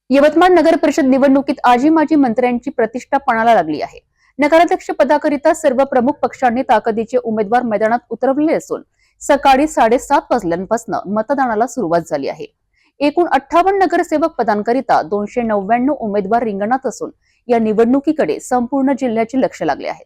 यवतमाळ नगर परिषद निवडणुकीत आजी माजी मंत्र्यांची प्रतिष्ठा पणाला लागली आहे। नगराध्यक्ष पदाकरिता सर्व प्रमुख पक्षांनी ताकदीचे उमेदवार मैदानात उतरवले असून सकाळी 7:30 वाजल्यापासून मतदानाला सुरुवात झाली आहे। एकूण 58 नगरसेवक पदांकरिता 299 उमेदवार रिंगणात असून या निवडणुकीकडे संपूर्ण जिल्ह्याचे लक्ष लागले आहे।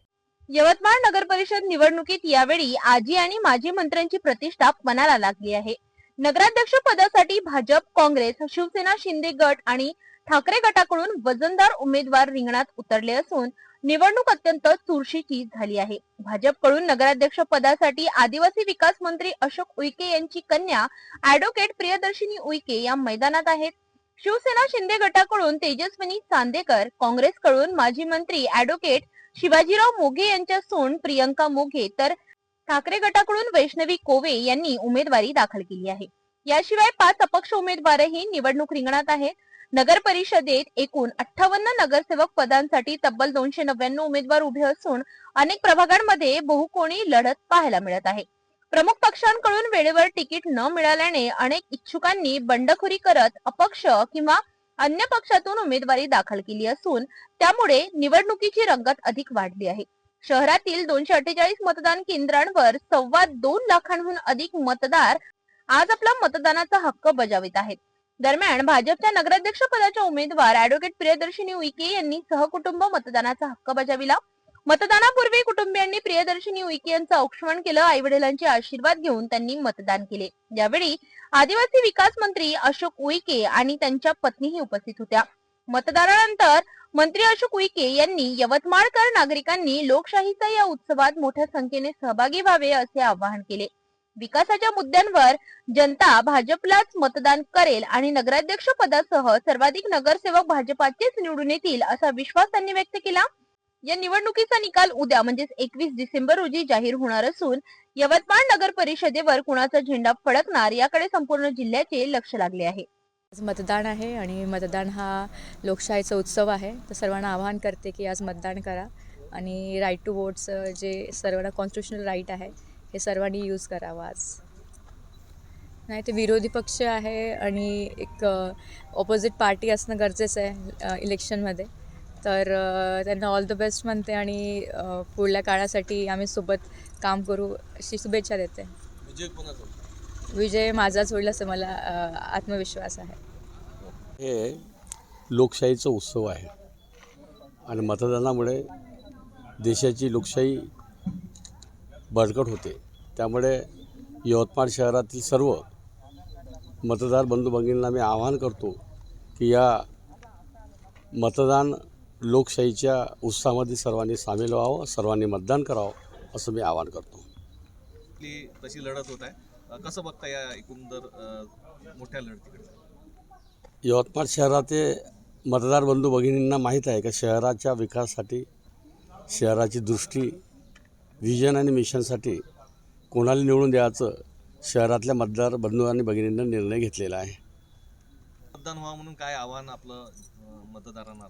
यवतमाळ नगर परिषद निवडणुकीत यावेळी आजी आणि माजी मंत्र्यांची प्रतिष्ठा पणाला लागली आहे। नगराध्यक्ष पदासाठी भाजप, काँग्रेस, शिवसेना, शिंदे गट आणि ठाकरे गटाकडून वजनदार उमेदवार रिंगणात उतरले असून निवडणूक अत्यंत चुरशीची झाली आहे। भाजपकडून नगराध्यक्ष पदासाठी आदिवासी विकास मंत्री अशोक उईके यांची कन्या ॲडव्होकेट प्रियदर्शिनी उईके या मैदानात आहेत। शिवसेना शिंदे गटाकडून तेजस्विनी चांदेकर, काँग्रेसकडून माजी मंत्री ॲडव्होकेट शिवाजीराव मोघे यांच्या सून प्रियंका मोघे तर ठाकरे गटाकडून वैष्णवी कोवे यांनी उमेदवारी दाखल केली आहे। याशिवाय 5 अपक्ष उमेदवारही निवडणूक रिंगणात आहेत। नगर परिषदेत एकूण 58 नगरसेवक पदांसाठी तब्बल 299 उमेदवार उभे असून अनेक प्रभागांमध्ये बहुकोणी लढत पाहायला मिळत आहे। प्रमुख पक्षांकडून वेळेवर तिकीट न मिळाल्याने अनेक इच्छुकांनी बंडखोरी करत अपक्ष किंवा अन्य पक्षातून उमेदवारी दाखल केली असून त्यामुळे निवडणुकीची रंगत अधिक वाढली आहे। शहरातील 248 मतदान केंद्रांवर 2.25 लाखांहून अधिक मतदार आज आपला मतदानाचा हक्क बजावित आहेत। दरम्यान भाजपच्या नगराध्यक्ष पदाच्या उमेदवार ॲडव्होकेट प्रियदर्शिनी उईके यांनी सहकुटुंब मतदानाचा हक्क बजाविला। मतदानापूर्वी कुटुंबियांनी प्रियदर्शिनी उईके यांचं औक्षण केलं। आई वडिलांचे आशीर्वाद घेऊन त्यांनी मतदान केले। यावेळी आदिवासी विकास मंत्री अशोक उईके आणि त्यांच्या पत्नीही उपस्थित होत्या। मतदानानंतर मंत्री अशोक उईके यांनी यवतमाळकर नागरिकांनी लोकशाहीच्या या उत्सवात मोठ्या संख्येने सहभागी व्हावे असे आवाहन केले। विकासाच्या मुद्द्यांवर जनता भाजपलाच मतदान करेल आणि नगराध्यक्ष पदासह सर्वाधिक नगरसेवक भाजपाचेच निवडून येतील असा विश्वास त्यांनी व्यक्त केला। या निवडणुकीचा निकाल उद्या म्हणजे 21 डिसेंबर रोजी जाहीर होणार असून यवतमाळ नगर परिषदेवर कुणाचा झेंडा फडकणार याकडे संपूर्ण जिल्ह्याचे लक्ष लागले आहे। मतदान आहे आणि मतदान हा लोकशाहीचा उत्सव आहे, तर सर्वांना आवाहन करते की आज मतदान करा आणि राईट टू वोट्स जे सर्वांना कॉन्स्टिट्युशनल राईट आहे हे सर्वांनी यूज करावं। आज नाही ते विरोधी पक्ष आहे आणि एक ऑपोजिट पार्टी असणं गरजेचं आहे इलेक्शनमध्ये, तर त्यांना ऑल द बेस्ट म्हणते आणि पुढल्या काळासाठी आम्ही सोबत काम करू अशी शुभेच्छा देते। विजय माझाच होईल असं मला आत्मविश्वास आहे। हे लोकशाहीचा उत्सव आहे आणि मतदानामुळे देशाची लोकशाही बळकट होते। त्यामुळे यवतमाळ शहरातील सर्व मतदार बंधू भगिनींना मी आवाहन करतो की या मतदान लोकशाहीच्या उत्सवामध्ये सर्वांनी सामील व्हावं, सर्वांनी मतदान करावं असं मी आवाहन करतो। कशी लढत होत आहे, कसं बघता या एकंदर मोठ्या लढतीकडे? यवतमाळ शहराचे मतदार बंधू भगिनींना माहीत आहे का शहराच्या विकासासाठी, शहराची दृष्टी, व्हिजन आणि मिशनसाठी कोणाला निवडून द्यायचं शहरातल्या मतदार बंधू आणि भगिनींना निर्णय घेतलेला आहे। मतदान व्हावं म्हणून काय आव्हान आपलं मतदारांना?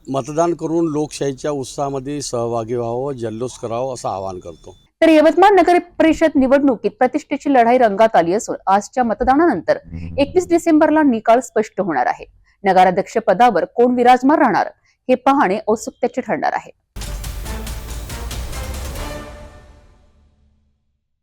मतदान करून लोकशाहीच्या उत्सवामध्ये सहभागी व्हावं, जल्लोष करावं असं आवाहन करतो। तर यवतमाळ नगर परिषद निवडणुकीत प्रतिष्ठेची लढाई रंगात आली असून आजच्या मतदानानंतर 21 डिसेंबरला निकाल स्पष्ट होणार आहे। नगराध्यक्ष पदावर कोण विराजमान राहणार हे पाहणे औत्सुक्याचे ठरणार आहे।